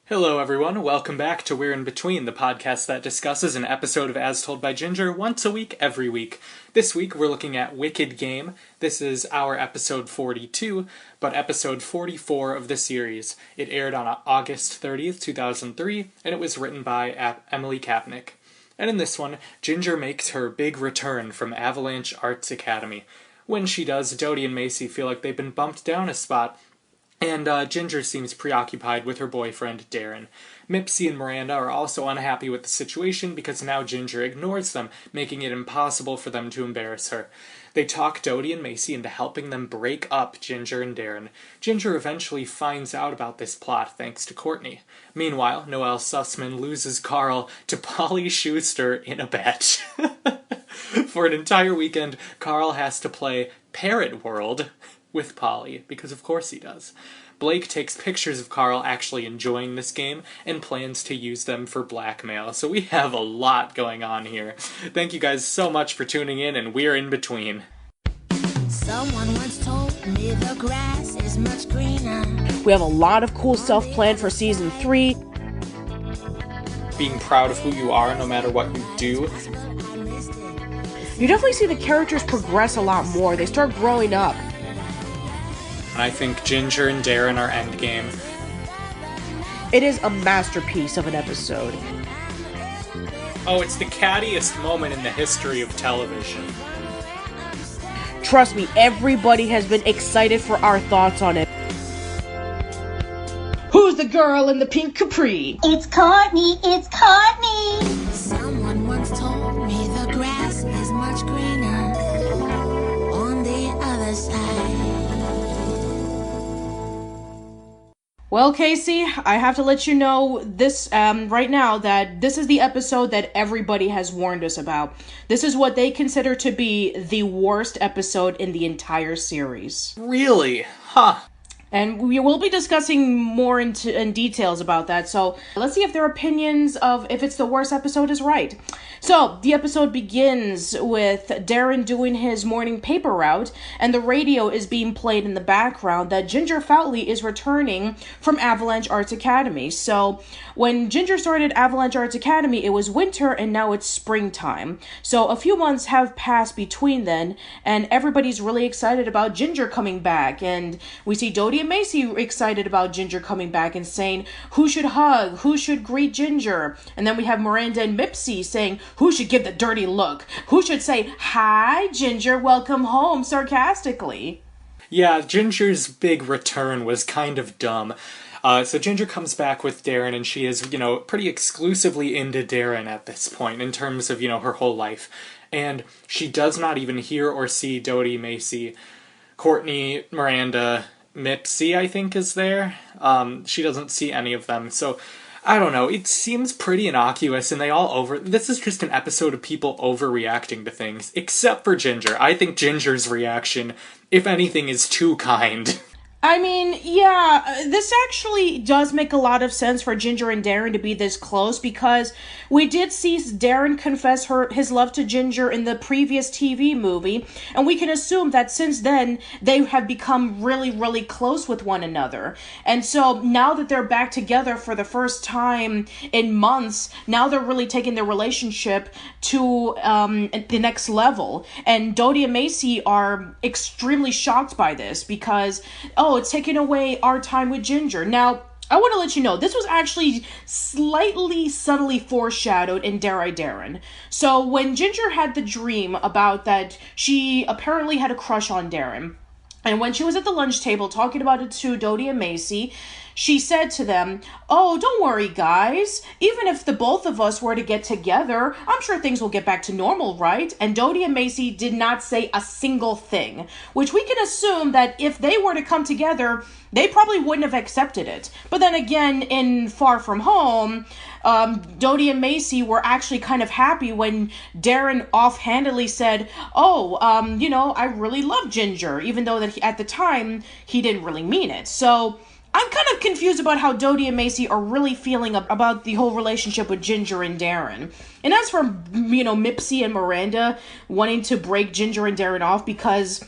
Hello everyone, welcome back to We're in Between, the podcast that discusses an episode of As Told by Ginger once a week, every week. This week we're looking at Wicked Game. This is our episode 42, but episode 44 of the series. It aired on August 30th, 2003, and it was written by Emily Kapnick. And in this one, Ginger makes her big return from Avalanche Arts Academy. When she does, Dodie and Macie feel like they've been bumped down a spot, and Ginger seems preoccupied with her boyfriend, Darren. Mipsy and Miranda are also unhappy with the situation because now Ginger ignores them, making it impossible for them to embarrass her. They talk Dodie and Macie into helping them break up Ginger and Darren. Ginger eventually finds out about this plot thanks to Courtney. Meanwhile, Noelle Sussman loses Carl to Polly Shuster in a bet. For an entire weekend, Carl has to play Parrot World with Polly, because of course he does. Blake takes pictures of Carl actually enjoying this game and plans to use them for blackmail. So we have a lot going on here. Thank you guys so much for tuning in, and we're in between. Someone once told me the grass is much greener. We have a lot of cool stuff planned for season 3. Being proud of who you are no matter what you do. You definitely see the characters progress a lot more. They start growing up. I think Ginger and Darren are endgame. It is a masterpiece of an episode. Oh, it's the cattiest moment in the history of television. Trust me, everybody has been excited for our thoughts on it. Who's the girl in the pink capri? It's Courtney! It's Courtney! Someone once told me the grass is much greener on the other side. Well, Casey, I have to let you know this right now that this is the episode that everybody has warned us about. This is what they consider to be the worst episode in the entire series. Really? Huh. And we will be discussing more in details about that, so let's see if their opinions of if it's the worst episode is right. So, the episode begins with Darren doing his morning paper route, and the radio is being played in the background that Ginger Foutley is returning from Avalanche Arts Academy. So, when Ginger started Avalanche Arts Academy, it was winter, and now it's springtime. So, a few months have passed between then, and everybody's really excited about Ginger coming back, and we see Dodie and Macie excited about Ginger coming back and saying, who should hug, who should greet Ginger? And then we have Miranda and Mipsy saying, who should give the dirty look? Who should say, hi, Ginger, welcome home, sarcastically? Yeah, Ginger's big return was kind of dumb. So Ginger comes back with Darren, and she is, pretty exclusively into Darren at this point in terms of, her whole life. And she does not even hear or see Dodie, Macie, Courtney, Miranda, Mipsy, I think, is there. She doesn't see any of them, so I don't know, it seems pretty innocuous, and this is just an episode of people overreacting to things, except for Ginger. I think Ginger's reaction, if anything, is too kind. I mean, yeah, this actually does make a lot of sense for Ginger and Darren to be this close, because we did see Darren confess his love to Ginger in the previous TV movie, and we can assume that since then, they have become really, really close with one another. And so, now that they're back together for the first time in months, now they're really taking their relationship to the next level. And Dodie and Macie are extremely shocked by this, because, it's taking away our time with Ginger. Now, I want to let you know, this was actually slightly subtly foreshadowed in Dare I Darren. So, when Ginger had the dream about that she apparently had a crush on Darren, and when she was at the lunch table talking about it to Dodie and Macie, she said to them, oh, don't worry, guys. Even if the both of us were to get together, I'm sure things will get back to normal, right? And Dodie and Macie did not say a single thing, which we can assume that if they were to come together, they probably wouldn't have accepted it. But then again, in Far From Home, Dodie and Macie were actually kind of happy when Darren offhandedly said, I really love Ginger, even though that at the time, he didn't really mean it. So I'm kind of confused about how Dodie and Macie are really feeling about the whole relationship with Ginger and Darren. And as for, Mipsy and Miranda wanting to break Ginger and Darren off because,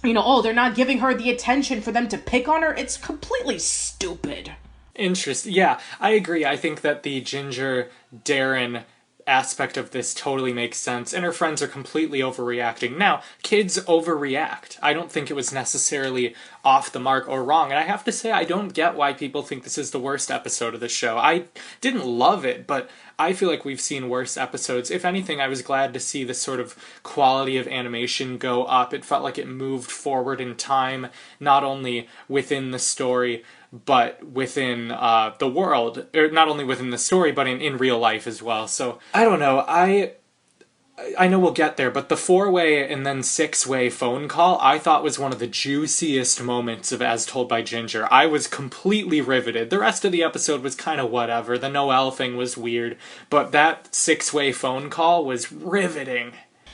they're not giving her the attention for them to pick on her, it's completely stupid. Interesting. Yeah, I agree. I think that the Ginger Darren aspect of this totally makes sense, and her friends are completely overreacting. Now, kids overreact. I don't think it was necessarily off the mark or wrong, and I have to say, I don't get why people think this is the worst episode of the show. I didn't love it, but I feel like we've seen worse episodes. If anything, I was glad to see the sort of quality of animation go up. It felt like it moved forward in time, not only within the story, but within the world, or not only within the story, but in real life as well. So, I don't know, I know we'll get there, but the 4-way and then 6-way phone call, I thought was one of the juiciest moments of As Told by Ginger. I was completely riveted. The rest of the episode was kind of whatever. The Noelle thing was weird, but that 6-way phone call was riveting.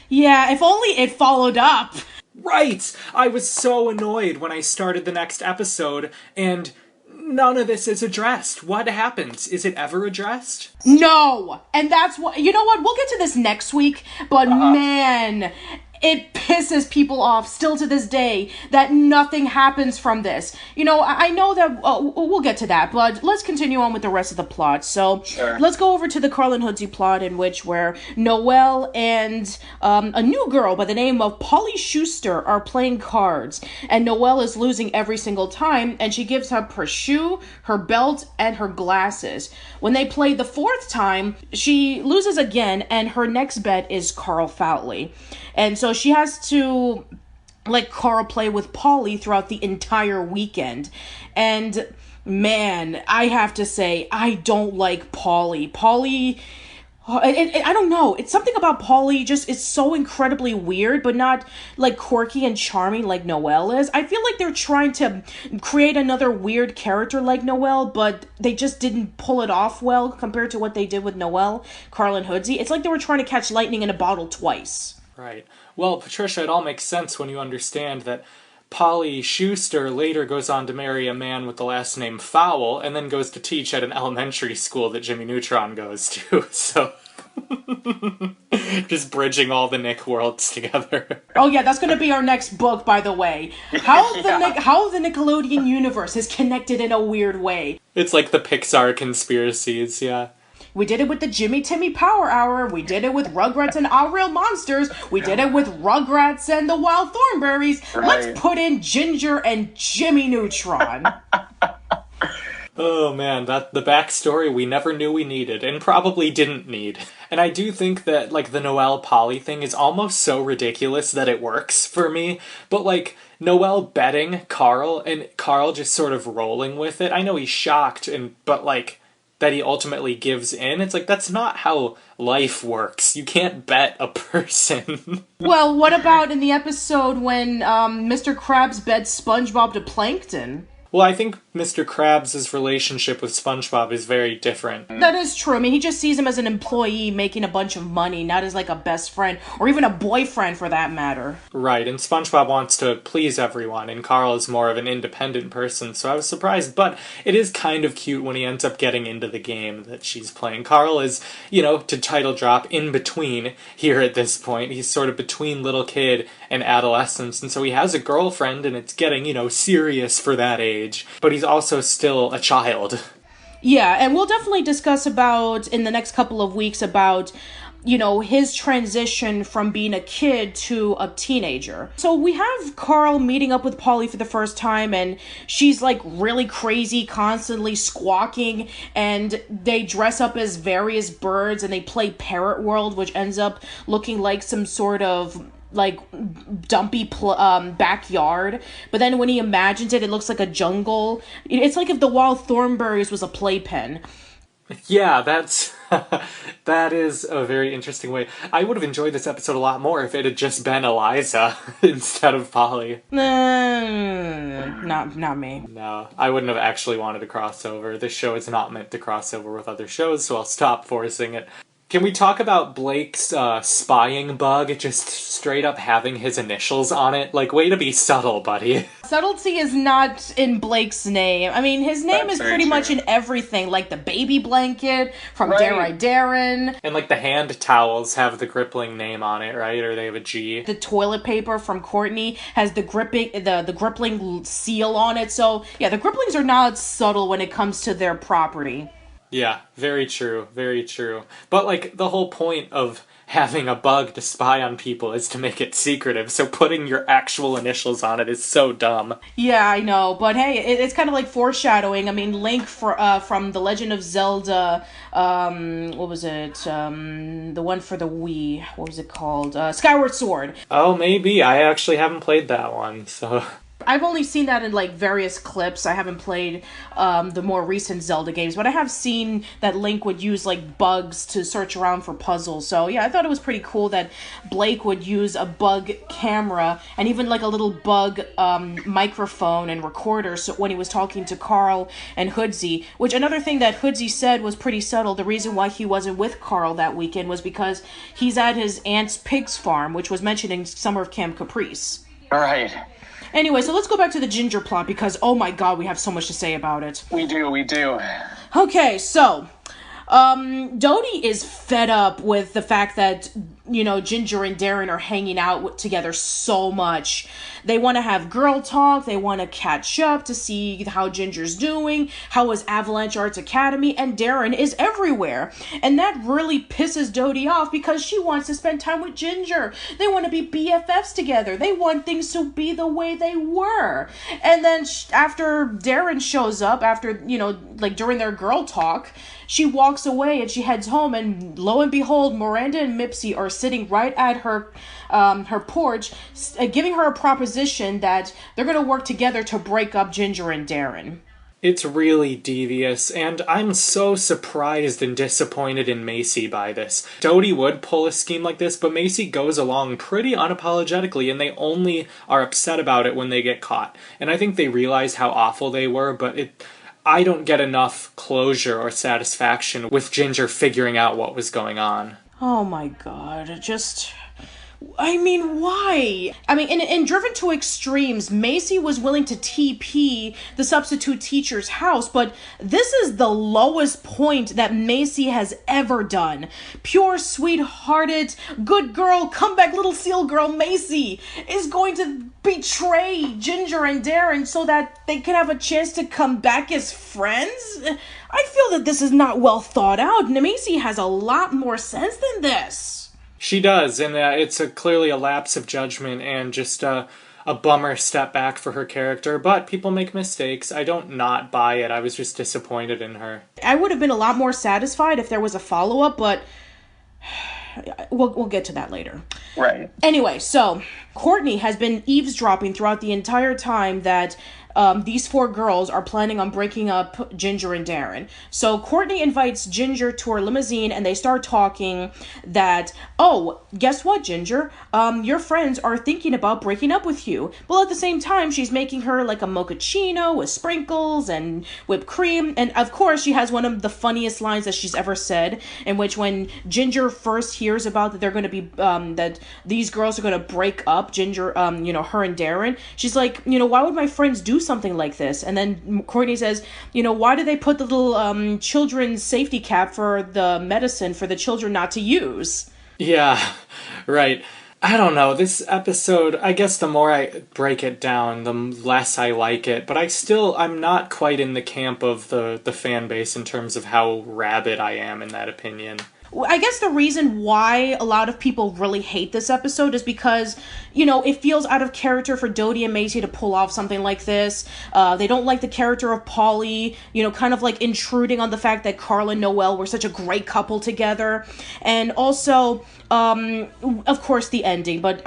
Yeah, if only it followed up. Right! I was so annoyed when I started the next episode, and none of this is addressed. What happens? Is it ever addressed? No! And that's what... You know what? We'll get to this next week, but man... It pisses people off still to this day that nothing happens from this. You know, I know that we'll get to that, but let's continue on with the rest of the plot. So let's go over to the Carl and Hoodsie plot, in which where Noelle and a new girl by the name of Polly Shuster are playing cards, and Noelle is losing every single time, and she gives up her shoe, her belt, and her glasses. When they play the fourth time, she loses again, and her next bet is Carl Foutley. And so she has to let Carl play with Polly throughout the entire weekend. And man, I have to say, I don't like Polly. Polly, I don't know. It's something about Polly just is so incredibly weird, but not like quirky and charming like Noelle is. I feel like they're trying to create another weird character like Noelle, but they just didn't pull it off well compared to what they did with Noelle, Carl, and Hoodsie. It's like they were trying to catch lightning in a bottle twice. Right. Well, Patricia, it all makes sense when you understand that Polly Shuster later goes on to marry a man with the last name Fowl, and then goes to teach at an elementary school that Jimmy Neutron goes to, so... Just bridging all the Nick worlds together. Oh yeah, that's gonna be our next book, by the way. How the Nickelodeon universe is connected in a weird way. It's like the Pixar conspiracies, yeah. We did it with the Jimmy Timmy Power Hour. We did it with Rugrats and Our Real Monsters. We did it with Rugrats and the Wild Thornberries. Right. Let's put in Ginger and Jimmy Neutron. Oh man, the backstory we never knew we needed, and probably didn't need. And I do think that, like, the Noelle Polly thing is almost so ridiculous that it works for me, but, like, Noelle betting Carl, and Carl just sort of rolling with it. I know he's shocked, but, like, that he ultimately gives in. It's like, that's not how life works. You can't bet a person. Well, what about in the episode when Mr. Krabs bets SpongeBob to Plankton? Well, I think Mr. Krabs' relationship with SpongeBob is very different. That is true. I mean, he just sees him as an employee making a bunch of money, not as like a best friend, or even a boyfriend for that matter. Right, and SpongeBob wants to please everyone, and Carl is more of an independent person, so I was surprised, but it is kind of cute when he ends up getting into the game that she's playing. Carl is, you know, to title drop, in between here at this point. He's sort of between little kid and adolescence, and so he has a girlfriend, and it's getting, you know, serious for that age. But he's also still a child. Yeah, and we'll definitely discuss about, in the next couple of weeks, about, you know, his transition from being a kid to a teenager. So we have Carl meeting up with Polly for the first time, and she's, like, really crazy, constantly squawking, and they dress up as various birds, and they play Parrot World, which ends up looking like some sort of, like, dumpy backyard, but then when he imagines it, it looks like a jungle. It's like if the Wild Thornberries was a playpen. Yeah, that is a very interesting way. I would have enjoyed this episode a lot more if it had just been Eliza instead of Polly. Not me. No, I wouldn't have actually wanted a crossover. This show is not meant to cross over with other shows, so I'll stop forcing it. Can we talk about Blake's spying bug just straight up having his initials on it? Like, way to be subtle, buddy. Subtlety is not in Blake's name. I mean, his name is pretty much in everything, like the baby blanket from Dare I Darren. And like the hand towels have the Grippling name on it, right? Or they have a G. The toilet paper from Courtney has the Grippling seal on it. So, yeah, the Gripplings are not subtle when it comes to their property. Yeah, very true, very true. But, like, the whole point of having a bug to spy on people is to make it secretive, so putting your actual initials on it is so dumb. Yeah, I know, but hey, it's kind of like foreshadowing. I mean, Link from The Legend of Zelda, what was it? The one for the Wii, what was it called? Skyward Sword. Oh, maybe. I actually haven't played that one, so... I've only seen that in, like, various clips. I haven't played the more recent Zelda games, but I have seen that Link would use, like, bugs to search around for puzzles. So, yeah, I thought it was pretty cool that Blake would use a bug camera and even, like, a little bug microphone and recorder so when he was talking to Carl and Hoodsy, which another thing that Hoodsy said was pretty subtle. The reason why he wasn't with Carl that weekend was because he's at his aunt's pig's farm, which was mentioned in Summer of Camp Caprice. All right. Anyway, so let's go back to the Ginger plot because, oh my god, we have so much to say about it. We do. Okay, so, Dodie is fed up with the fact that, you know, Ginger and Darren are hanging out together so much. They want to have girl talk, they want to catch up to see how Ginger's doing, how is Avalanche Arts Academy, and Darren is everywhere. And that really pisses Dodie off because she wants to spend time with Ginger. They want to be BFFs together. They want things to be the way they were. And then after Darren shows up, after, you know, like during their girl talk, she walks away and she heads home, and lo and behold, Miranda and Mipsy are sitting right at her porch, giving her a proposition that they're going to work together to break up Ginger and Darren. It's really devious, and I'm so surprised and disappointed in Macie by this. Dodie would pull a scheme like this, but Macie goes along pretty unapologetically, and they only are upset about it when they get caught. And I think they realize how awful they were, but I don't get enough closure or satisfaction with Ginger figuring out what was going on. Oh my god, I mean, why? I mean, in Driven to Extremes, Macie was willing to TP the substitute teacher's house, but this is the lowest point that Macie has ever done. Pure, sweet-hearted, good girl, comeback little seal girl Macie is going to betray Ginger and Darren so that they can have a chance to come back as friends? I feel that this is not well thought out. Macie has a lot more sense than this. She does, and it's clearly a lapse of judgment and just a bummer step back for her character, but people make mistakes. I don't not buy it. I was just disappointed in her. I would have been a lot more satisfied if there was a follow-up, but we'll get to that later. Right. Anyway, so Courtney has been eavesdropping throughout the entire time that these four girls are planning on breaking up Ginger and Darren. So Courtney invites Ginger to her limousine and they start talking that, oh, guess what, Ginger? Your friends are thinking about breaking up with you. Well, at the same time, she's making her like a mochaccino with sprinkles and whipped cream. And of course, she has one of the funniest lines that she's ever said, in which when Ginger first hears about that they're going to be, that these girls are going to break up Ginger, her and Darren, she's like, why would my friends do something like this? And then Courtney says, why do they put the little children's safety cap for the medicine for the children not to use? Yeah, right. I don't know, this episode, I guess the more I break it down, the less I like it, but I'm not quite in the camp of the fan base in terms of how rabid I am in that opinion. I guess the reason why a lot of people really hate this episode is because, it feels out of character for Dodie and Macie to pull off something like this. They don't like the character of Polly, kind of like intruding on the fact that Carl and Noelle were such a great couple together. And also, of course, the ending. But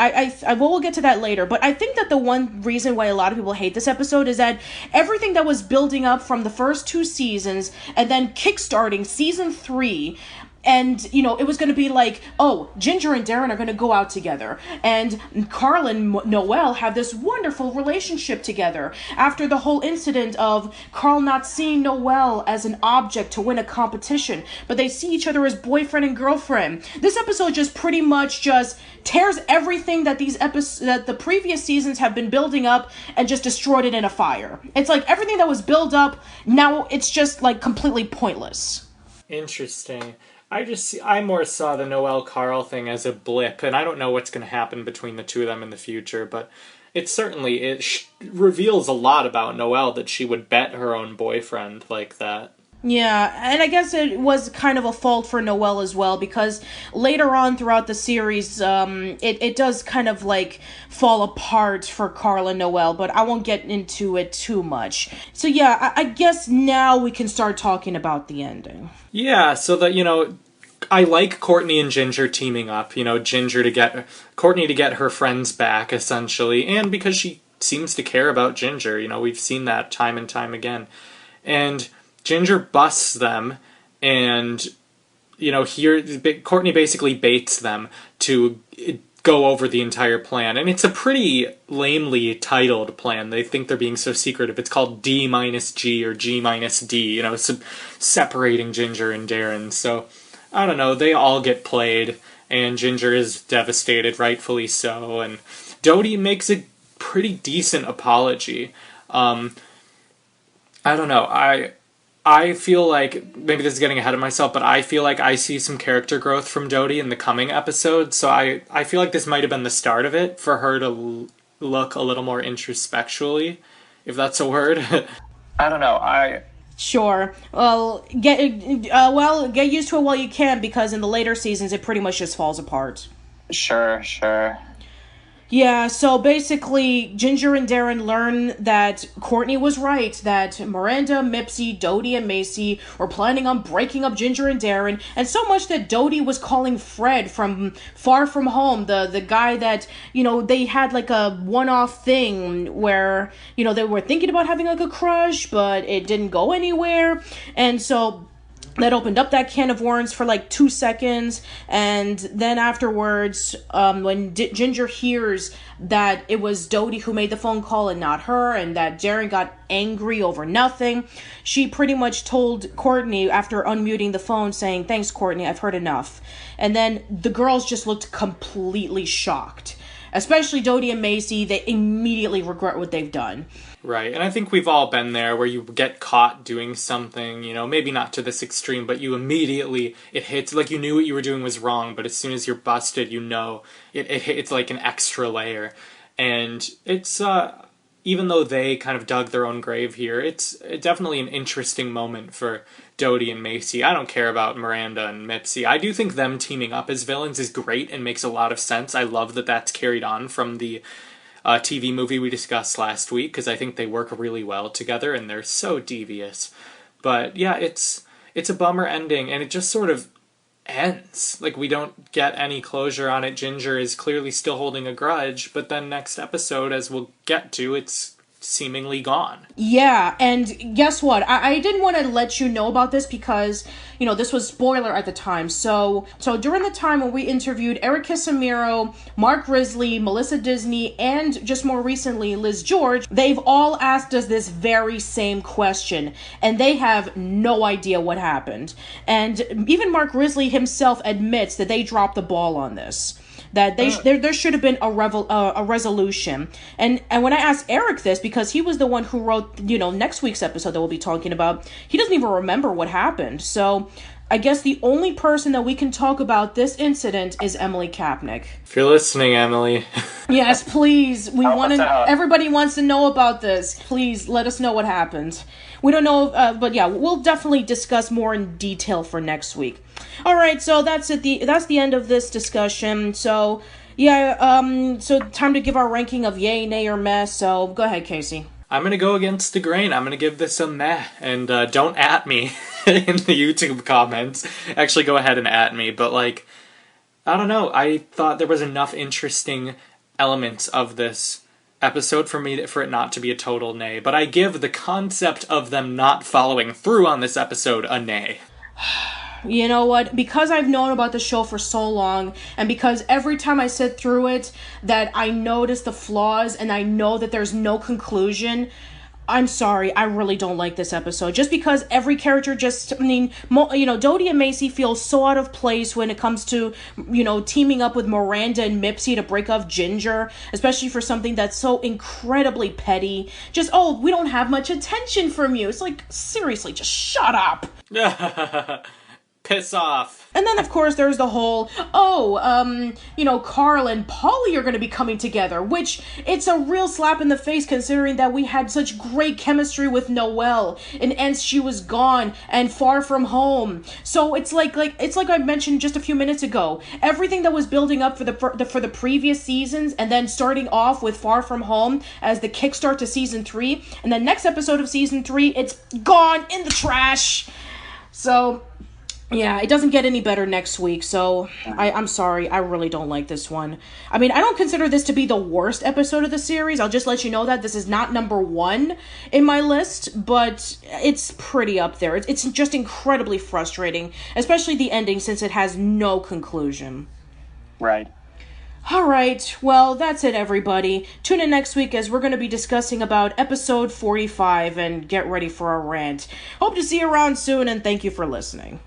we'll get to that later. But I think that the one reason why a lot of people hate this episode is that everything that was building up from the first two seasons and then kickstarting season 3 And, it was going to be like, oh, Ginger and Darren are going to go out together. And Carl and Noelle have this wonderful relationship together. After the whole incident of Carl not seeing Noelle as an object to win a competition, but they see each other as boyfriend and girlfriend. This episode just pretty much just tears everything that that the previous seasons have been building up and just destroyed it in a fire. It's like everything that was built up, now it's just like completely pointless. Interesting. I more saw the Noelle Carl thing as a blip, and I don't know what's going to happen between the two of them in the future, but it certainly reveals a lot about Noelle that she would bet her own boyfriend like that. Yeah, and I guess it was kind of a fault for Noelle as well, because later on throughout the series, it does kind of like fall apart for Carl and Noelle, but I won't get into it too much. So yeah, I guess now we can start talking about the ending. Yeah, so that, I like Courtney and Ginger teaming up, Ginger to get Courtney to get her friends back, essentially, and because she seems to care about Ginger, we've seen that time and time again. And Ginger busts them, and, here, Courtney basically baits them to go over the entire plan. And it's a pretty lamely titled plan. They think they're being so secretive. It's called D-G or G-D, separating Ginger and Darren. So, I don't know, they all get played, and Ginger is devastated, rightfully so, and Dodie makes a pretty decent apology. I don't know, I feel like, maybe this is getting ahead of myself, but I feel like I see some character growth from Dodie in the coming episodes, so I feel like this might have been the start of it, for her to look a little more introspectually, if that's a word. I don't know, Sure. Well, get used to it while you can, because in the later seasons it pretty much just falls apart. Sure. Yeah, so basically, Ginger and Darren learn that Courtney was right, that Miranda, Mipsy, Dodie, and Macie were planning on breaking up Ginger and Darren, and so much that Dodie was calling Fred from Far From Home, the guy that, they had like a one-off thing where, they were thinking about having like a crush, but it didn't go anywhere, and so that opened up that can of worms for like 2 seconds, and then afterwards, when Ginger hears that it was Dodie who made the phone call and not her, and that Darren got angry over nothing, she pretty much told Courtney after unmuting the phone, saying, "Thanks, Courtney, I've heard enough." And then the girls just looked completely shocked. Especially Dodie and Macie, they immediately regret what they've done. Right, and I think we've all been there where you get caught doing something, maybe not to this extreme, but you immediately, it hits, like you knew what you were doing was wrong, but as soon as you're busted, it's like an extra layer. And it's, even though they kind of dug their own grave here, it's definitely an interesting moment for Dodie and Macie. I don't care about Miranda and Mipsy. I do think them teaming up as villains is great and makes a lot of sense. I love that that's carried on from the TV movie we discussed last week, because I think they work really well together and they're so devious. But yeah, it's a bummer ending, and it just sort of ends. Like, we don't get any closure on it. Ginger is clearly still holding a grudge, but then next episode, as we'll get to, it's seemingly gone. Yeah, and guess what? I didn't want to let you know about this because, this was spoiler at the time. So during the time when we interviewed Eric Casimiro, Mark Risley, Melissa Disney, and just more recently, Liz George, they've all asked us this very same question, and they have no idea what happened. And even Mark Risley himself admits that they dropped the ball on this. That there should have been a resolution. And when I asked Eric this, because he was the one who wrote, next week's episode that we'll be talking about, he doesn't even remember what happened. So I guess the only person that we can talk about this incident is Emily Kapnick. If you're listening, Emily. Yes, please. Everybody wants to know about this. Please let us know what happened. We don't know, but yeah, we'll definitely discuss more in detail for next week. All right, so that's it. That's the end of this discussion. So yeah, so time to give our ranking of yay, nay, or meh. So go ahead, Casey. I'm going to go against the grain. I'm going to give this a meh. And don't at me in the YouTube comments. Actually, go ahead and at me. But, I don't know. I thought there was enough interesting elements of this episode for it not to be a total nay. But I give the concept of them not following through on this episode a nay. You know what? Because I've known about the show for so long, and because every time I sit through it, that I notice the flaws and I know that there's no conclusion, I'm sorry, I really don't like this episode. Just because every character Dodie and Macie feel so out of place when it comes to, teaming up with Miranda and Mipsy to break off Ginger, especially for something that's so incredibly petty. Just, we don't have much attention from you. It's like, seriously, just shut up. Piss off. And then, of course, there's the whole, Carl and Polly are going to be coming together, which it's a real slap in the face considering that we had such great chemistry with Noelle and Ends She Was Gone and Far From Home. So it's like I mentioned just a few minutes ago, everything that was building up for the previous seasons and then starting off with Far From Home as the kickstart to season 3, and the next episode of season 3, it's gone in the trash. So yeah, it doesn't get any better next week, so I'm sorry, I really don't like this one. I mean, I don't consider this to be the worst episode of the series. I'll just let you know that this is not number 1 in my list, but it's pretty up there. It's just incredibly frustrating, especially the ending since it has no conclusion. Right. Alright, well, that's it, everybody. Tune in next week as we're going to be discussing about episode 45 and get ready for a rant. Hope to see you around soon, and thank you for listening.